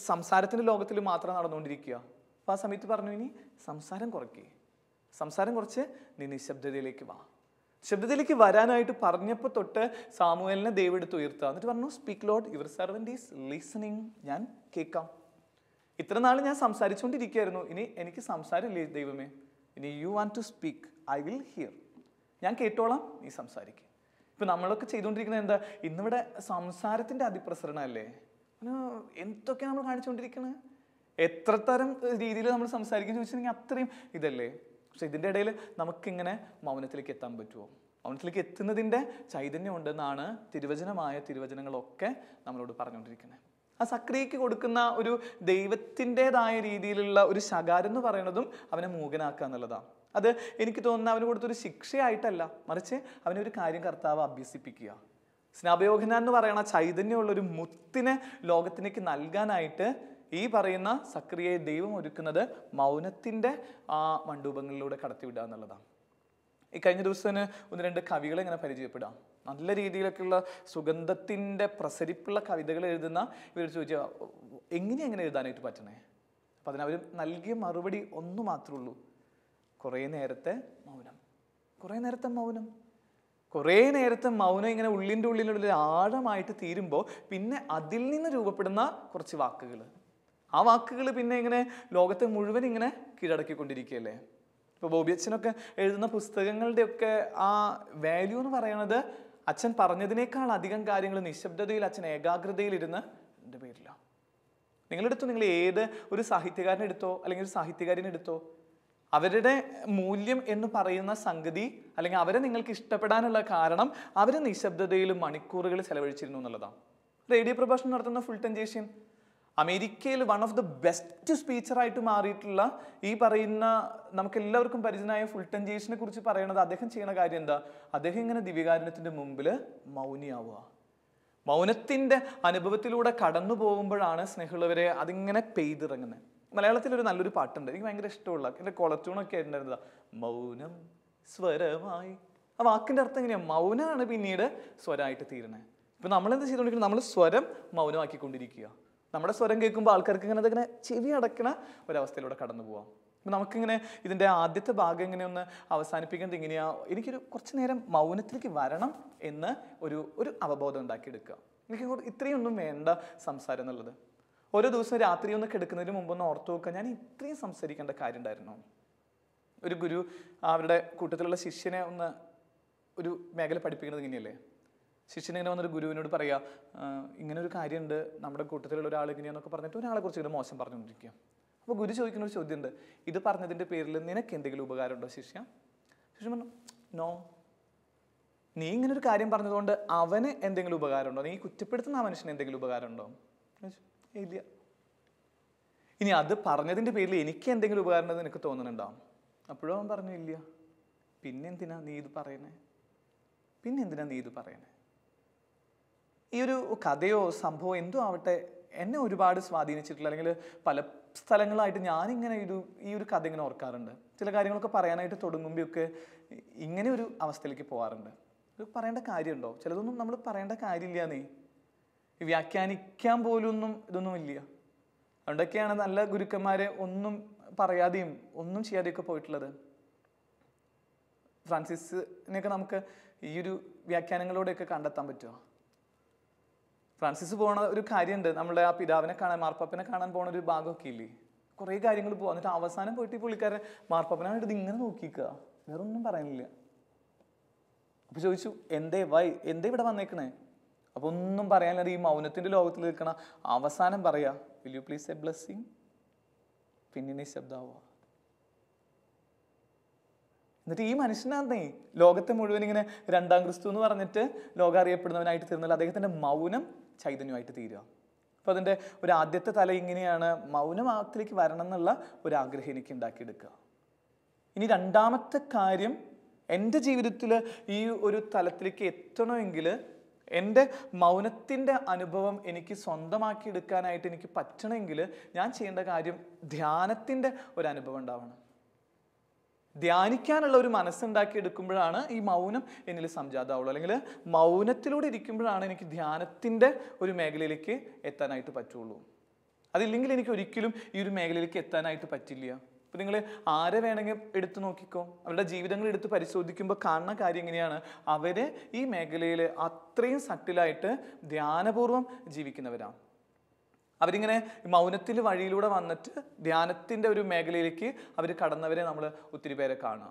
സംസാരത്തിൻ്റെ ലോകത്തിൽ മാത്രം നടന്നുകൊണ്ടിരിക്കുക. അപ്പോൾ ആ സമയത്ത് പറഞ്ഞു, ഇനി സംസാരം കുറയ്ക്കുക, സംസാരം കുറച്ച് നീ നിശബ്ദതയിലേക്ക് വാ. ശബ്ദത്തിലേക്ക് വരാനായിട്ട് പറഞ്ഞപ്പോൾ തൊട്ട് സാമുവേലിനെ ദൈവം എടുത്ത് ഉയർത്തുക. എന്നിട്ട് പറഞ്ഞു, speak Lord, your servant is listening. ഞാൻ കേൾക്കാം. ഇത്ര നാൾ ഞാൻ സംസാരിച്ചുകൊണ്ടിരിക്കുകയായിരുന്നു, ഇനി എനിക്ക് സംസാരമില്ലേ ദൈവമേ, ഇനി you want to speak, I will hear. ഞാൻ കേട്ടോളാം, നീ സംസാരിക്കുക. ഇപ്പം നമ്മളൊക്കെ ചെയ്തുകൊണ്ടിരിക്കുന്നത് എന്താ? ഇന്നിവിടെ സംസാരത്തിൻ്റെ അതിപ്രസരണമല്ലേ? എന്തൊക്കെയാണ് നമ്മൾ കാണിച്ചുകൊണ്ടിരിക്കുന്നത്? എത്ര തരം രീതിയിൽ നമ്മൾ സംസാരിക്കുന്നു ചോദിച്ചിട്ടുണ്ടെങ്കിൽ അത്രയും ഇതല്ലേ. പക്ഷെ ഇതിൻ്റെ ഇടയിൽ നമുക്കിങ്ങനെ മൗനത്തിലേക്ക് എത്താൻ പറ്റുമോ? മൗനത്തിലേക്ക് എത്തുന്നതിൻ്റെ ചൈതന്യം ഉണ്ടെന്നാണ് തിരുവചനങ്ങളൊക്കെ നമ്മളോട് പറഞ്ഞുകൊണ്ടിരിക്കുന്നത്. ആ സക്രിയയ്ക്ക് കൊടുക്കുന്ന ഒരു ദൈവത്തിൻ്റെതായ രീതിയിലുള്ള ഒരു ശകാരം എന്ന് പറയുന്നതും അവനെ മൂകനാക്കുക എന്നുള്ളതാണ്. അത് എനിക്ക് തോന്നുന്ന അവന് കൊടുത്തൊരു ശിക്ഷയായിട്ടല്ല, മറിച്ച് അവനെ ഒരു കാര്യം കർത്താവ് അഭ്യസിപ്പിക്കുക. സ്നാപയോഹന്നാൻ എന്ന് പറയുന്ന ചൈതന്യമുള്ളൊരു മുത്തിനെ ലോകത്തിലേക്ക് നൽകാനായിട്ട് ഈ പറയുന്ന സക്രിയയെ ദൈവം ഒരുക്കുന്നത് മൗനത്തിൻ്റെ ആ മണ്ഡൂപങ്ങളിലൂടെ കടത്തിവിടുക എന്നുള്ളതാണ്. ഈ കഴിഞ്ഞ ദിവസം ഒന്ന് രണ്ട് കവികളെ ഇങ്ങനെ പരിചയപ്പെടാം. നല്ല രീതിയിലൊക്കെയുള്ള സുഗന്ധത്തിൻ്റെ പ്രസരിപ്പുള്ള കവിതകൾ എഴുതുന്ന ഇവർ ചോദിച്ചാൽ എങ്ങനെ എഴുതാനായിട്ട് പറ്റണേ? അപ്പം അതിനവർ നൽകിയ മറുപടി ഒന്ന് മാത്രമേ ഉള്ളൂ, കുറേ നേരത്തെ മൗനം. കുറേ നേരത്തെ മൗനം ഇങ്ങനെ ഉള്ളിൻ്റെ ഉള്ളിലുള്ള ആഴമായിട്ട് തീരുമ്പോൾ പിന്നെ അതിൽ നിന്ന് രൂപപ്പെടുന്ന കുറച്ച് വാക്കുകൾ, ആ വാക്കുകൾ പിന്നെ ഇങ്ങനെ ലോകത്തെ മുഴുവൻ ഇങ്ങനെ കീഴടക്കിക്കൊണ്ടിരിക്കുകയല്ലേ. ഇപ്പോൾ ബോബി അച്ഛനൊക്കെ എഴുതുന്ന പുസ്തകങ്ങളുടെയൊക്കെ ആ വാല്യൂ എന്ന് പറയുന്നത് അച്ഛൻ പറഞ്ഞതിനേക്കാൾ അധികം കാര്യങ്ങൾ നിശബ്ദതയിൽ അച്ഛൻ ഏകാഗ്രതയിലിരുന്ന് എൻ്റെ പേരിലാണ്. നിങ്ങളെടുത്തോ, നിങ്ങൾ ഏത് ഒരു സാഹിത്യകാരനെ എടുത്തോ അല്ലെങ്കിൽ ഒരു സാഹിത്യകാരനെ എടുത്തോ, അവരുടെ മൂല്യം എന്ന് പറയുന്ന സംഗതി അല്ലെങ്കിൽ അവരെ നിങ്ങൾക്ക് ഇഷ്ടപ്പെടാനുള്ള കാരണം അവർ നിശബ്ദതയിൽ മണിക്കൂറുകൾ ചെലവഴിച്ചിരുന്നു എന്നുള്ളതാണ്. റേഡിയോ പ്രഭാഷണം നടത്തുന്ന ഫുൾട്ടൻ ജേഷ്യൻ അമേരിക്കയിൽ വൺ ഓഫ് ദ ബെസ്റ്റ് സ്പീച്ചറായിട്ട് മാറിയിട്ടുള്ള ഈ പറയുന്ന നമുക്ക് എല്ലാവർക്കും പരിചിതനായ ഫുൾട്ടൻ ജേഷ്യനെ കുറിച്ച് പറയുന്നത് അദ്ദേഹം ചെയ്യുന്ന കാര്യം എന്താ? അദ്ദേഹം ഇങ്ങനെ ദിവ്യകാരുണ്യത്തിൻ്റെ മുമ്പിൽ മൗനിയാവുക. മൗനത്തിൻ്റെ അനുഭവത്തിലൂടെ കടന്നു പോകുമ്പോഴാണ് സ്നേഹമുള്ളവരെ അതിങ്ങനെ പെയ്തിറങ്ങുന്നത്. മലയാളത്തിലൊരു നല്ലൊരു പാട്ടുണ്ട്, എനിക്ക് ഭയങ്കര ഇഷ്ടമുള്ള, എൻ്റെ കൊളറ്റൂണൊക്കെ ആയിട്ടുണ്ടായിരുന്നതാ, മൗനം സ്വരമായി. ആ വാക്കിൻ്റെ അർത്ഥം എങ്ങനെയാണ്? മൗനമാണ് പിന്നീട് സ്വരമായിട്ട് തീരുന്നത്. ഇപ്പം നമ്മളെന്താ ചെയ്തുകൊണ്ടിരിക്കുന്നത്? നമ്മൾ സ്വരം മൗനമാക്കിക്കൊണ്ടിരിക്കുക. നമ്മുടെ സ്വരം കേൾക്കുമ്പോൾ ആൾക്കാർക്ക് ഇങ്ങനെ അതിങ്ങനെ ചെവി അടക്കണ ഒരവസ്ഥയിലൂടെ കടന്നു പോവാം. അപ്പം നമുക്കിങ്ങനെ ഇതിൻ്റെ ആദ്യത്തെ ഭാഗം ഇങ്ങനെ ഒന്ന് അവസാനിപ്പിക്കുന്നത് ഇങ്ങനെയാ, എനിക്കൊരു കുറച്ച് നേരം മൗനത്തിലേക്ക് വരണം എന്ന് ഒരു അവബോധം ഉണ്ടാക്കിയെടുക്കുക. എനിക്ക് ഇത്രയും ഒന്നും വേണ്ട സംസാരം എന്നുള്ളത്. ഓരോ ദിവസവും രാത്രി ഒന്ന് കിടക്കുന്നതിന് മുമ്പൊന്ന് ഓർത്തു നോക്കുക, ഞാൻ ഇത്രയും സംസാരിക്കേണ്ട കാര്യം ഉണ്ടായിരുന്നു. ഒരു ഗുരു അവരുടെ കൂട്ടത്തിലുള്ള ശിഷ്യനെ ഒന്ന് ഒരു മേഖല പഠിപ്പിക്കുന്നത് ഇങ്ങനെയല്ലേ. ശിഷ്യൻ ഇങ്ങനെ വന്നൊരു ഗുരുവിനോട് പറയുക, ഇങ്ങനെ ഒരു കാര്യമുണ്ട്, നമ്മുടെ കൂട്ടത്തിലുള്ള ഒരാൾ ഇങ്ങനെയാന്നൊക്കെ പറഞ്ഞിട്ട് ഒരാളെ കുറിച്ച് ഇങ്ങനെ മോശം പറഞ്ഞുകൊണ്ടിരിക്കുക. അപ്പോൾ ഗുരു ചോദിക്കുന്ന ഒരു ചോദ്യമുണ്ട്, ഇത് പറഞ്ഞതിൻ്റെ പേരിൽ നിനക്ക് എന്തെങ്കിലും ഉപകാരമുണ്ടോ ശിഷ്യ? ശിഷ്യൻ പറഞ്ഞു, നോ. നീ ഇങ്ങനെ ഒരു കാര്യം പറഞ്ഞതുകൊണ്ട് അവന് എന്തെങ്കിലും ഉപകാരമുണ്ടോ, നീ കുറ്റപ്പെടുത്തുന്ന ആ മനുഷ്യന് എന്തെങ്കിലും ഉപകാരമുണ്ടോ? ഇല്ല. ഇനി അത് പറഞ്ഞതിൻ്റെ പേരിൽ എനിക്ക് എന്തെങ്കിലും ഉപകാരം ഉണ്ടെന്ന് എനിക്ക് തോന്നുന്നുണ്ടാവും. അപ്പോഴും അവൻ പറഞ്ഞു ഇല്ല. പിന്നെന്തിനാ നീ ഇത് പറയണേ? ഈ ഒരു കഥയോ സംഭവം എന്തോ ആവട്ടെ, എന്നെ ഒരുപാട് സ്വാധീനിച്ചിട്ടുള്ള, അല്ലെങ്കിൽ പല സ്ഥലങ്ങളായിട്ട് ഞാനിങ്ങനെ ഈ ഒരു കഥ ഇങ്ങനെ ഓർക്കാറുണ്ട്. ചില കാര്യങ്ങളൊക്കെ പറയാനായിട്ട് തുടങ്ങുമ്പോഴൊക്കെ ഇങ്ങനെ ഒരു അവസ്ഥയിലേക്ക് പോകാറുണ്ട്. ഇത് പറയേണ്ട കാര്യമുണ്ടോ? ചിലതൊന്നും നമ്മൾ പറയേണ്ട കാര്യമില്ല, നീ വ്യാഖ്യാനിക്കാൻ പോലും ഇതൊന്നും ഇല്ല. അതുകൊണ്ടൊക്കെയാണ് നല്ല ഗുരുക്കന്മാരെ ഒന്നും പറയാതെയും ഒന്നും ചെയ്യാതെയൊക്കെ പോയിട്ടുള്ളത്. ഫ്രാൻസിസിനെയൊക്കെ നമുക്ക് ഈ ഒരു വ്യാഖ്യാനങ്ങളോടെയൊക്കെ കണ്ടെത്താൻ പറ്റുമോ? ഫ്രാൻസിസ് പോണ ഒരു കാര്യമുണ്ട്, നമ്മുടെ ആ പിതാവിനെ കാണാൻ, മാർപ്പാപ്പനെ കാണാൻ പോണ ഒരു ഭാഗമൊക്കെ ഇല്ലേ, കുറേ കാര്യങ്ങൾ പോകാം. എന്നിട്ട് അവസാനം പോയിട്ട് ഈ പുള്ളിക്കാരൻ മാർപ്പാപ്പനായിട്ട് ഇത് ഇങ്ങനെ നോക്കിക്കുക, വേറെ ഒന്നും പറയാനില്ല. അപ്പൊ ചോദിച്ചു, എന്തേ ഇവിടെ വന്നേക്കണേ? അപ്പൊ ഒന്നും പറയാനില്ലാതെ ഈ മൗനത്തിന്റെ ലോകത്തിൽ നിൽക്കണ അവസാനം പറയാ, will you please A blessing? പിന്നെ നിശബ്ദാവുക. എന്നിട്ട് ഈ മനുഷ്യനാന്നേ ലോകത്തെ മുഴുവൻ ഇങ്ങനെ രണ്ടാം ക്രിസ്തു എന്ന് പറഞ്ഞിട്ട് ലോകം അറിയപ്പെടുന്നവനായിട്ട് തീർന്നാൽ അദ്ദേഹത്തിന്റെ മൗനം ചൈതന്യമായിട്ട് തീരുക. അപ്പൊ അതിന്റെ ഒരു ആദ്യത്തെ തല ഇങ്ങനെയാണ്, മൗനത്തിലേക്ക് വരണം എന്നുള്ള ഒരു ആഗ്രഹം എനിക്ക് ഉണ്ടാക്കിയെടുക്കുക. ഇനി രണ്ടാമത്തെ കാര്യം, എൻ്റെ ജീവിതത്തിൽ ഈ ഒരു തലത്തിലേക്ക് എത്തണമെങ്കിൽ എൻ്റെ മൗനത്തിൻ്റെ അനുഭവം എനിക്ക് സ്വന്തമാക്കി എടുക്കാനായിട്ട് എനിക്ക് പറ്റണമെങ്കിൽ ഞാൻ ചെയ്യേണ്ട കാര്യം ധ്യാനത്തിൻ്റെ ഒരു അനുഭവം ഉണ്ടാവണം. ധ്യാനിക്കാനുള്ള ഒരു മനസ്സുണ്ടാക്കി എടുക്കുമ്പോഴാണ് ഈ മൗനം എന്നിൽ സംജാതമാവുള്ളൂ. അല്ലെങ്കിൽ മൗനത്തിലൂടെ ഇരിക്കുമ്പോഴാണ് എനിക്ക് ധ്യാനത്തിൻ്റെ ഒരു മേഖലയിലേക്ക് എത്താനായിട്ട് പറ്റുള്ളൂ. അതില്ലെങ്കിൽ എനിക്ക് ഒരിക്കലും ഈ ഒരു മേഖലയിലേക്ക് എത്താനായിട്ട് പറ്റില്ല. ഇപ്പം നിങ്ങൾ ആരെ വേണമെങ്കിൽ എടുത്തു നോക്കിക്കോ, അവരുടെ ജീവിതങ്ങൾ എടുത്ത് പരിശോധിക്കുമ്പോൾ കാണുന്ന കാര്യം എങ്ങനെയാണ്, അവര് ഈ മേഖലയിൽ അത്രയും സട്ടിലായിട്ട് ധ്യാനപൂർവം ജീവിക്കുന്നവരാണ്. അവരിങ്ങനെ മൗനത്തിൻ്റെ വഴിയിലൂടെ വന്നിട്ട് ധ്യാനത്തിൻ്റെ ഒരു മേഖലയിലേക്ക് അവർ കടന്നവരെ നമ്മൾ ഒത്തിരി പേരെ കാണുക.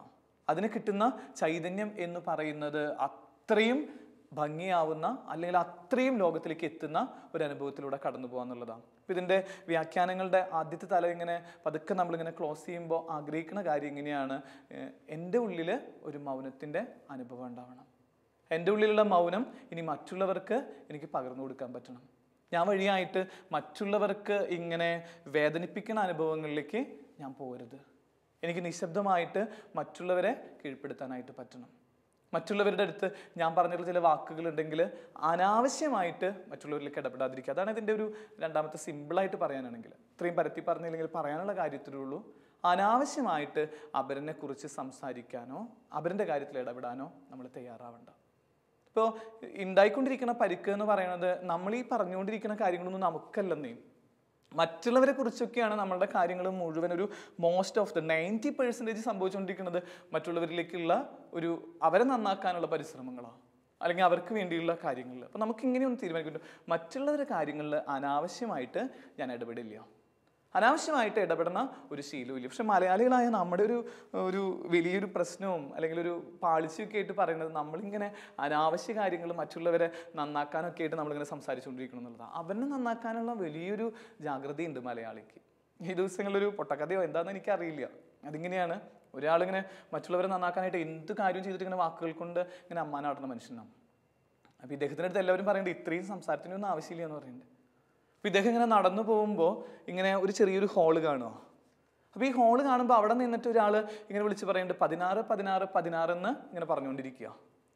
അതിന് കിട്ടുന്ന ചൈതന്യം എന്ന് പറയുന്നത് അത്രയും ഭംഗിയാവുന്ന, അല്ലെങ്കിൽ അത്രയും ലോകത്തിലേക്ക് എത്തുന്ന ഒരു അനുഭവത്തിലൂടെ കടന്നു പോകാന്നുള്ളതാണ്. അപ്പം ഇതിൻ്റെ വ്യാഖ്യാനങ്ങളുടെ ആദ്യത്തെ തല ഇങ്ങനെ പതുക്കെ നമ്മളിങ്ങനെ ക്ലോസ് ചെയ്യുമ്പോൾ ആഗ്രഹിക്കുന്ന കാര്യം ഇങ്ങനെയാണ്, എൻ്റെ ഉള്ളിൽ ഒരു മൗനത്തിൻ്റെ അനുഭവം ഉണ്ടാവണം. എൻ്റെ ഉള്ളിലുള്ള മൗനം ഇനി മറ്റുള്ളവർക്ക് എനിക്ക് പകർന്നു കൊടുക്കാൻ പറ്റണം. ഞാൻ വഴിയായിട്ട് മറ്റുള്ളവർക്ക് ഇങ്ങനെ വേദനിപ്പിക്കുന്ന അനുഭവങ്ങളിലേക്ക് ഞാൻ പോകരുത്. എനിക്ക് നിശബ്ദമായിട്ട് മറ്റുള്ളവരെ കീഴ്പ്പെടുത്താനായിട്ട് പറ്റണം. മറ്റുള്ളവരുടെ അടുത്ത് ഞാൻ പറഞ്ഞിട്ടുള്ള ചില വാക്കുകളുണ്ടെങ്കിൽ അനാവശ്യമായിട്ട് മറ്റുള്ളവരിലേക്ക് ഇടപെടാതിരിക്കുക. അതാണ് ഇതിൻ്റെ ഒരു രണ്ടാമത്തെ സിമ്പിളായിട്ട് പറയാനാണെങ്കിൽ. ഇത്രയും പരത്തി പറഞ്ഞില്ലെങ്കിൽ പറയാനുള്ള കാര്യത്തിലുള്ളൂ. അനാവശ്യമായിട്ട് അപരനെ കുറിച്ച് സംസാരിക്കാനോ അപരൻ്റെ കാര്യത്തിൽ ഇടപെടാനോ നമ്മൾ തയ്യാറാവണ്ട. ഇപ്പോൾ ഉണ്ടായിക്കൊണ്ടിരിക്കുന്ന പരിക്ക് എന്ന് പറയുന്നത് നമ്മൾ ഈ പറഞ്ഞുകൊണ്ടിരിക്കുന്ന കാര്യങ്ങളൊന്നും നമുക്കല്ലെന്നേ, മറ്റുള്ളവരെ കുറിച്ചൊക്കെയാണ് നമ്മളുടെ കാര്യങ്ങൾ മുഴുവൻ. ഒരു മോസ്റ്റ് ഓഫ് 90% സംഭവിച്ചുകൊണ്ടിരിക്കുന്നത് മറ്റുള്ളവരിലേക്കുള്ള ഒരു അവരെ നന്നാക്കാനുള്ള പരിശ്രമങ്ങളാണ്, അല്ലെങ്കിൽ അവർക്ക് വേണ്ടിയുള്ള കാര്യങ്ങളിൽ. അപ്പം നമുക്ക് ഇങ്ങനെയൊന്നും തീരുമാനിക്കുന്നുണ്ട്, മറ്റുള്ളവരുടെ കാര്യങ്ങളിൽ അനാവശ്യമായിട്ട് ഞാൻ ഇടപെടില്ല, അനാവശ്യമായിട്ട് ഇടപെടുന്ന ഒരു ശീലമില്ല. പക്ഷെ മലയാളികളായ നമ്മുടെ ഒരു വലിയൊരു പ്രശ്നവും അല്ലെങ്കിൽ ഒരു പാളിച്ചയൊക്കെ ആയിട്ട് പറയുന്നത് നമ്മളിങ്ങനെ അനാവശ്യ കാര്യങ്ങൾ മറ്റുള്ളവരെ നന്നാക്കാനൊക്കെ ആയിട്ട് നമ്മളിങ്ങനെ സംസാരിച്ചുകൊണ്ടിരിക്കണം എന്നുള്ളതാണ്. അവനെ നന്നാക്കാനുള്ള വലിയൊരു ജാഗ്രതയുണ്ട് മലയാളിക്ക്. ഈ ദിവസങ്ങളിലൊരു പൊട്ടക്കഥയോ എന്താണെന്ന് എനിക്കറിയില്ല. അതിങ്ങനെയാണ്, ഒരാളിങ്ങനെ മറ്റുള്ളവരെ നന്നാക്കാനായിട്ട് എന്ത് കാര്യം ചെയ്തിട്ട് ഇങ്ങനെ വാക്കുകൾ കൊണ്ട് ഇങ്ങനെ അമ്മാനാടുന്ന മനുഷ്യനാണ്. അപ്പോൾ ഇദ്ദേഹത്തിൻ്റെ അടുത്ത് എല്ലാവരും പറയുന്നുണ്ട് ഇത്രയും സംസാരത്തിനൊന്നും ആവശ്യമില്ല എന്ന് പറയുന്നുണ്ട്. അപ്പോൾ ഇദ്ദേഹം ഇങ്ങനെ നടന്നു പോകുമ്പോൾ ഇങ്ങനെ ഒരു ചെറിയൊരു ഹോള് കാണുക. അപ്പോൾ ഈ ഹോള് കാണുമ്പോൾ അവിടെ നിന്നിട്ട് ഒരാൾ ഇങ്ങനെ വിളിച്ച് പറയുന്നുണ്ട് 16 16 16 എന്ന് ഇങ്ങനെ പറഞ്ഞുകൊണ്ടിരിക്കുക.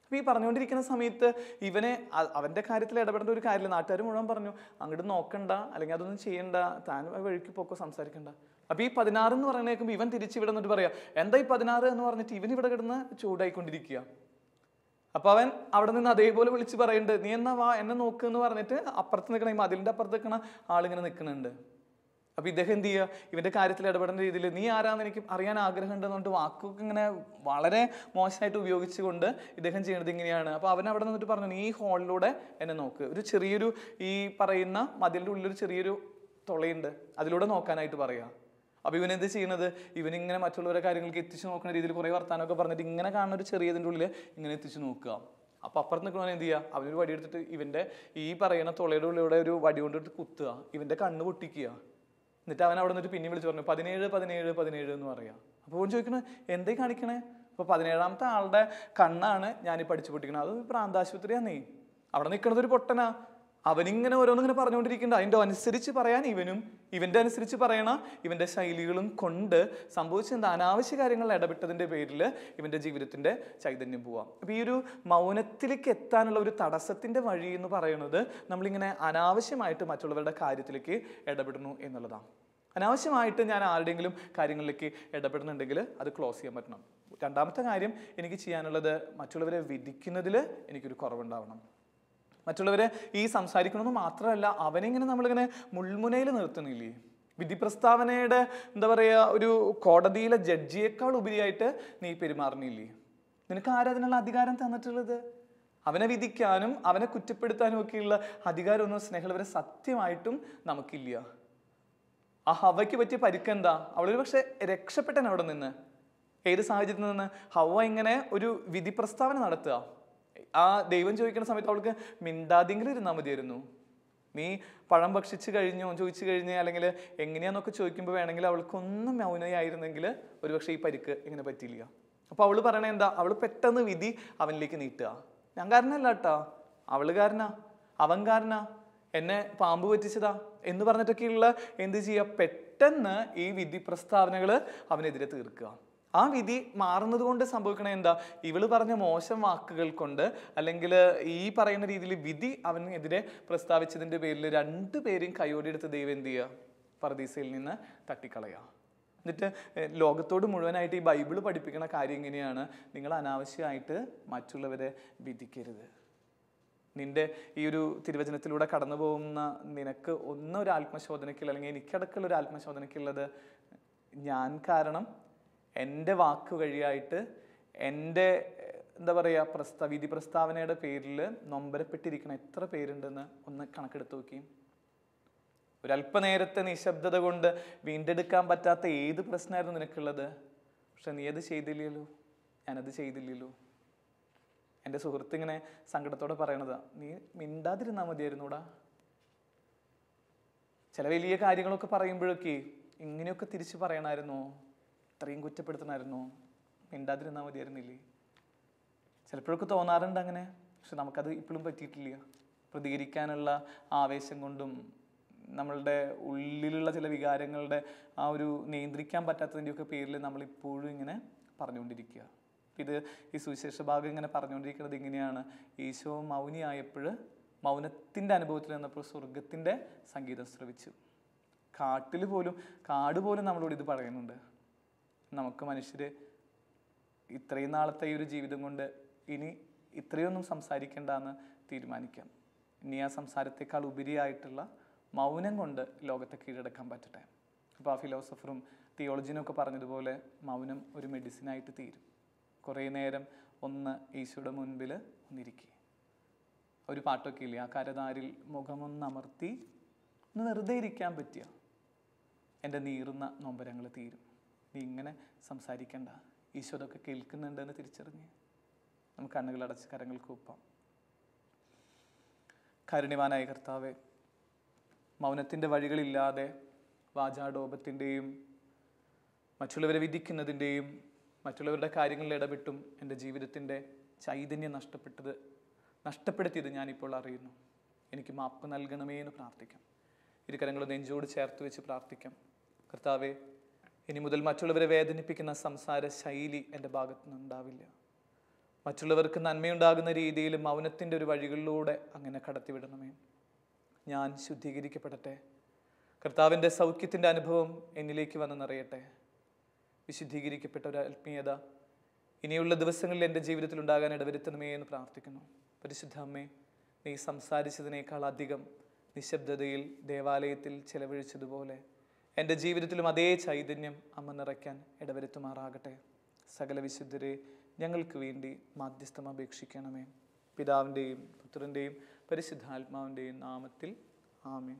അപ്പോൾ ഈ പറഞ്ഞുകൊണ്ടിരിക്കുന്ന സമയത്ത് ഇവനെ അവൻ്റെ കാര്യത്തിൽ ഇടപെടേണ്ട ഒരു കാര്യമില്ല. നാട്ടുകാർ മുഴുവൻ പറഞ്ഞു അങ്ങോട്ട് നോക്കണ്ട, അല്ലെങ്കിൽ അതൊന്നും ചെയ്യണ്ട, താൻ വഴിക്ക് പോക്കോ സംസാരിക്കണ്ട. അപ്പോൾ ഈ 16 എന്ന് പറയുന്നേക്കുമ്പോൾ ഇവൻ തിരിച്ച് ഇവിടെ നിന്നിട്ട് പറയാം എന്താ ഈ 16 എന്ന് പറഞ്ഞിട്ട് ഇവൻ ഇവിടെ കിടന്ന് ചൂടായിക്കൊണ്ടിരിക്കുക. അപ്പൊ അവൻ അവിടെ നിന്ന് അതേപോലെ വിളിച്ച് പറയുന്നുണ്ട് നീ എന്നാ വാ എന്നെ നോക്ക് എന്ന് പറഞ്ഞിട്ട് അപ്പുറത്ത് നിൽക്കണ ഈ മതിലിന്റെ അപ്പുറത്ത് നിൽക്കണ ആളിങ്ങനെ നിൽക്കുന്നുണ്ട്. അപ്പൊ ഇദ്ദേഹം എന്ത് ചെയ്യുക, ഇവന്റെ കാര്യത്തിൽ ഇടപെടേണ്ട രീതിയിൽ നീ ആരാന്ന് എനിക്ക് അറിയാൻ ആഗ്രഹം ഉണ്ടെന്നുകൊണ്ട് വാക്കൊക്കെ ഇങ്ങനെ വളരെ മോശമായിട്ട് ഉപയോഗിച്ചുകൊണ്ട് ഇദ്ദേഹം ചെയ്യുന്നത് ഇങ്ങനെയാണ്. അപ്പൊ അവൻ അവിടെ നിന്നിട്ട് പറഞ്ഞു നീ ഈ ഹോളിലൂടെ എന്നെ നോക്ക്, ഒരു ചെറിയൊരു ഈ പറയുന്ന മതിലിന്റെ ഉള്ളിലൊരു ചെറിയൊരു തുളയുണ്ട്, അതിലൂടെ നോക്കാനായിട്ട് പറയാ. അപ്പോൾ ഇവനെന്ത് ചെയ്യുന്നത്, ഇവനിങ്ങനെ മറ്റുള്ളവരുടെ കാര്യങ്ങൾക്ക് എത്തിച്ചു നോക്കുന്ന രീതിയിൽ കുറേ വർത്താനമൊക്കെ പറഞ്ഞിട്ട് ഇങ്ങനെ കാണുന്ന ഒരു ചെറിയതിൻ്റെ ഉള്ളിൽ ഇങ്ങനെ എത്തിച്ചു നോക്കുക. അപ്പോൾ അപ്പുറത്ത് നിൽക്കണവൻ എന്ത് ചെയ്യുക, അവനൊരു വടി എടുത്തിട്ട് ഇവൻ്റെ ഈ പറയുന്ന തുളയുടെ ഉള്ളിലൂടെ ഒരു വടി കൊണ്ടിട്ട് കുത്തുക, ഇവൻ്റെ കണ്ണ് പൊട്ടിക്കുക. എന്നിട്ട് അവൻ അവിടെ നിന്നിട്ട് പിന്നെ വിളിച്ച് പറഞ്ഞു 17 17 17 എന്ന് പറയാം. അപ്പോൾ അവൻ ചോദിക്കണേ എന്തേ കാണിക്കണേ? അപ്പോൾ 17ാമത്തെ ആളുടെ കണ്ണാണ് ഞാനീ പഠിച്ചു പൊട്ടിക്കണത്. അത് പ്രാന്താശുപത്രിയാന്നേ. അവിടെ നിൽക്കണത് ഒരു പൊട്ടനാ. അവനിങ്ങനെ ഓരോന്നിങ്ങനെ പറഞ്ഞുകൊണ്ടിരിക്കുന്നുണ്ട്. അതിൻ്റെ അനുസരിച്ച് പറയാൻ ഇവൻ്റെ അനുസരിച്ച് പറയണ ഇവൻ്റെ ശൈലികളും കൊണ്ട് സംഭവിച്ചെന്താ അനാവശ്യ കാര്യങ്ങളിൽ ഇടപെട്ടതിൻ്റെ പേരിൽ ഇവൻ്റെ ജീവിതത്തിൻ്റെ ചൈതന്യം പോവാം. അപ്പോൾ ഈ ഒരു മൗനത്തിലേക്ക് എത്താനുള്ള ഒരു തടസ്സത്തിൻ്റെ വഴി എന്ന് പറയുന്നത് നമ്മളിങ്ങനെ അനാവശ്യമായിട്ട് മറ്റുള്ളവരുടെ കാര്യത്തിലേക്ക് ഇടപെടുന്നു എന്നുള്ളതാണ്. അനാവശ്യമായിട്ട് ഞാൻ ആരുടെയെങ്കിലും കാര്യങ്ങളിലേക്ക് ഇടപെടുന്നുണ്ടെങ്കിൽ അത് ക്ലോസ് ചെയ്യാൻ പറ്റണം. രണ്ടാമത്തെ കാര്യം എനിക്ക് ചെയ്യാനുള്ളത് മറ്റുള്ളവരെ വിധിക്കുന്നതിൽ എനിക്കൊരു കുറവുണ്ടാവണം. മറ്റുള്ളവരെ ഈ സംസാരിക്കണമെന്ന് മാത്രമല്ല, അവനിങ്ങനെ നമ്മളിങ്ങനെ മുൾമുനയിൽ നിർത്തുന്നില്ലേ? വിധി പ്രസ്താവനയുടെ എന്താ പറയുക, ഒരു കോടതിയിലെ ജഡ്ജിയേക്കാൾ ഉപരിയായിട്ട് നീ പെരുമാറുന്നില്ലേ? നിനക്ക് ആരാധനയുള്ള അധികാരം തന്നിട്ടുള്ളത്? അവനെ വിധിക്കാനും അവനെ കുറ്റപ്പെടുത്താനും ഒക്കെയുള്ള അധികാരമൊന്നും സ്നേഹമുള്ളവരെ സത്യമായിട്ടും നമുക്കില്ല. ആ ഹവയ്ക്ക് പറ്റിയ പരിക്കെന്താ? അവളൊരു പക്ഷെ രക്ഷപ്പെട്ടൻ അവിടെ നിന്ന്. ഏത് സാഹചര്യത്തിൽ നിന്ന്? ഹവ ഇങ്ങനെ ഒരു വിധി പ്രസ്താവന നടത്തുക. ആ ദൈവം ചോദിക്കുന്ന സമയത്ത് അവൾക്ക് മിണ്ടാതെങ്കിലും ഇരുന്നാൽ മതിയായിരുന്നു. നീ പഴം ഭക്ഷിച്ച് കഴിഞ്ഞോ ചോദിച്ചു കഴിഞ്ഞ്, അല്ലെങ്കിൽ എങ്ങനെയാന്നൊക്കെ ചോദിക്കുമ്പോൾ വേണമെങ്കിൽ അവൾക്കൊന്നും മൗനയായിരുന്നെങ്കിൽ ഒരുപക്ഷെ ഈ പരിക്ക് ഇങ്ങനെ പറ്റിയില്ല. അപ്പോൾ അവൾ പറയണേ എന്താ? അവൾ പെട്ടെന്ന് വിധി അവനിലേക്ക് നീട്ടുക. ഞാൻ കാരണല്ല കേട്ടോ, അവള് കാരനാ, അവൻ കാരനാ, എന്നെ പാമ്പ് പറ്റിച്ചതാ എന്ന് പറഞ്ഞിട്ടൊക്കെയുള്ള എന്ത് ചെയ്യുക? പെട്ടെന്ന് ഈ വിധി പ്രസ്താവനകൾ അവനെതിരെ തീർക്കുക. ആ വിധി മാറുന്നത് കൊണ്ട് സംഭവിക്കണേ എന്താ? ഇവള് പറഞ്ഞ മോശം വാക്കുകൾ കൊണ്ട്, അല്ലെങ്കിൽ ഈ പറയുന്ന രീതിയിൽ വിധി അവനെതിരെ പ്രസ്താവിച്ചതിൻ്റെ പേരിൽ 2 പേരെയും കൈയോടെടുത്ത് ദൈവം എന്ത് ചെയ്യുക? പർദീസയിൽ നിന്ന് തട്ടിക്കളയുക. എന്നിട്ട് ലോകത്തോട് മുഴുവനായിട്ട് ഈ ബൈബിള് പഠിപ്പിക്കുന്ന കാര്യം എങ്ങനെയാണ്? നിങ്ങൾ അനാവശ്യമായിട്ട് മറ്റുള്ളവരെ വിധിക്കരുത്. നിന്റെ ഈ ഒരു തിരുവചനത്തിലൂടെ കടന്നു പോകുന്ന നിനക്ക് ഒരു ആത്മശോധനയ്ക്കുള്ള, അല്ലെങ്കിൽ എനിക്കടക്കുള്ള ഒരു ആത്മശോധനയ്ക്കുള്ളത്, ഞാൻ കാരണം എൻ്റെ വാക്ക് വഴിയായിട്ട് എൻ്റെ എന്താ പറയുക വിധി പ്രസ്താവനയുടെ പേരിൽ നൊമ്പരപ്പെട്ടിരിക്കണ എത്ര പേരുണ്ടെന്ന് ഒന്ന് കണക്കെടുത്ത് നോക്കി. ഒരല്പനേരത്തെ നിശബ്ദത കൊണ്ട് വീണ്ടെടുക്കാൻ പറ്റാത്ത ഏത് പ്രശ്നമായിരുന്നു നിനക്കുള്ളത്? പക്ഷെ നീ അത് ചെയ്തില്ലല്ലോ, ഞാനത് ചെയ്തില്ലല്ലോ. എൻ്റെ സുഹൃത്ത് ഇങ്ങനെ സങ്കടത്തോടെ പറയണതാ, നീ മിണ്ടാതിരുന്നാൽ മതിയായിരുന്നൂടാ. ചില വലിയ കാര്യങ്ങളൊക്കെ പറയുമ്പോഴൊക്കെ ഇങ്ങനെയൊക്കെ തിരിച്ചു പറയണമായിരുന്നോ? ഇത്രയും കുറ്റപ്പെടുത്തണമായിരുന്നോ? മിണ്ടാതിരുന്നാൽ മതിയായിരുന്നില്ലേ? ചിലപ്പോഴൊക്കെ തോന്നാറുണ്ട് അങ്ങനെ. പക്ഷെ നമുക്കത് ഇപ്പോഴും പറ്റിയിട്ടില്ല. പ്രതികരിക്കാനുള്ള ആവേശം കൊണ്ടും നമ്മളുടെ ഉള്ളിലുള്ള ചില വികാരങ്ങളുടെ ആ ഒരു നിയന്ത്രിക്കാൻ പറ്റാത്തതിൻ്റെയൊക്കെ പേരിൽ നമ്മളിപ്പോഴും ഇങ്ങനെ പറഞ്ഞുകൊണ്ടിരിക്കുക. ഇത് ഈ സുവിശേഷ ഭാഗം ഇങ്ങനെ പറഞ്ഞുകൊണ്ടിരിക്കുന്നത് ഇങ്ങനെയാണ്. ഈശോ മൗനിയായപ്പോൾ മൗനത്തിൻ്റെ അനുഭവത്തിൽ നിന്നപ്പോൾ സ്വർഗത്തിൻ്റെ സംഗീതം ശ്രവിച്ചു. കാട് പോലും നമ്മളോട് ഇത് പറയുന്നുണ്ട്. നമുക്ക് മനുഷ്യര് ഇത്രയും നാളത്തെ ഈ ഒരു ജീവിതം കൊണ്ട് ഇനി ഇത്രയൊന്നും സംസാരിക്കേണ്ടെന്ന് തീരുമാനിക്കാം. ഇനി ആ സംസാരത്തെക്കാൾ ഉപരിയായിട്ടുള്ള മൗനം കൊണ്ട് ലോകത്തെ കീഴടക്കാൻ പറ്റട്ടെ. അപ്പോൾ ആ ഫിലോസഫറും തിയോളജിനൊക്കെ പറഞ്ഞതുപോലെ മൗനം ഒരു മെഡിസിനായിട്ട് തീരും. കുറേ നേരം ഒന്ന് ഈശോയുടെ മുൻപിൽ ഒന്നിരിക്കുക. ഒരു പാട്ടൊക്കെ ഇല്ലേ, ആ കരതാരിൽ മുഖമൊന്നമർത്തി ഒന്ന് വെറുതെ ഇരിക്കാൻ പറ്റിയ എൻ്റെ നീറുന്ന നൊമ്പരങ്ങൾ തീരും. നീ ഇങ്ങനെ സംസാരിക്കണ്ട, ഈശോ അതൊക്കെ കേൾക്കുന്നുണ്ടെന്ന് തിരിച്ചറിഞ്ഞ് നമുക്ക് കണ്ണുകളടച്ച് കരങ്ങൾ കൂപ്പാം. കാരുണ്യവാനായ കർത്താവേ, മൗനത്തിൻ്റെ വഴികളില്ലാതെ വാചാടോപത്തിൻ്റെയും മറ്റുള്ളവരെ വിധിക്കുന്നതിൻ്റെയും മറ്റുള്ളവരുടെ കാര്യങ്ങളിൽ ഇടപെട്ടും എൻ്റെ ജീവിതത്തിൻ്റെ ചൈതന്യം നഷ്ടപ്പെടുത്തിയത് ഞാനിപ്പോൾ അറിയുന്നു. എനിക്ക് മാപ്പ് നൽകണമേ എന്ന് പ്രാർത്ഥിക്കാം. ഇരുകരങ്ങളും നെഞ്ചോട് ചേർത്ത് വെച്ച് പ്രാർത്ഥിക്കാം. കർത്താവേ, ഇനി മുതൽ മറ്റുള്ളവരെ വേദനിപ്പിക്കുന്ന സംസാര ശൈലി എൻ്റെ ഭാഗത്തു നിന്നുണ്ടാവില്ല. മറ്റുള്ളവർക്ക് നന്മയുണ്ടാകുന്ന രീതിയിൽ മൗനത്തിൻ്റെ ഒരു വഴികളിലൂടെ അങ്ങനെ കടത്തിവിടണമേ. ഞാൻ ശുദ്ധീകരിക്കപ്പെടട്ടെ. കർത്താവിൻ്റെ സൗഖ്യത്തിൻ്റെ അനുഭവം എന്നിലേക്ക് വന്ന് നിറയട്ടെ. വിശുദ്ധീകരിക്കപ്പെട്ട ഒരു ആത്മീയത ഇനിയുള്ള ദിവസങ്ങളിൽ എൻ്റെ ജീവിതത്തിൽ ഉണ്ടാകാൻ ഇടവരുത്തണമേ എന്ന് പ്രാർത്ഥിക്കുന്നു. പരിശുദ്ധ അമ്മേ, നീ സംസാരിച്ചതിനേക്കാൾ അധികം നിശബ്ദതയിൽ ദേവാലയത്തിൽ ചെലവഴിച്ചതുപോലെ എൻ്റെ ജീവിതത്തിലും അതേ ചൈതന്യം അമ്മ നിറയ്ക്കാൻ ഇടവരുത്തുമാറാകട്ടെ. സകല വിശുദ്ധരെ ഞങ്ങൾക്ക് വേണ്ടി മാധ്യസ്ഥം അപേക്ഷിക്കണമേ. പിതാവിൻ്റെയും പുത്രൻ്റെയും പരിശുദ്ധാത്മാവിൻ്റെയും നാമത്തിൽ ആമേൻ.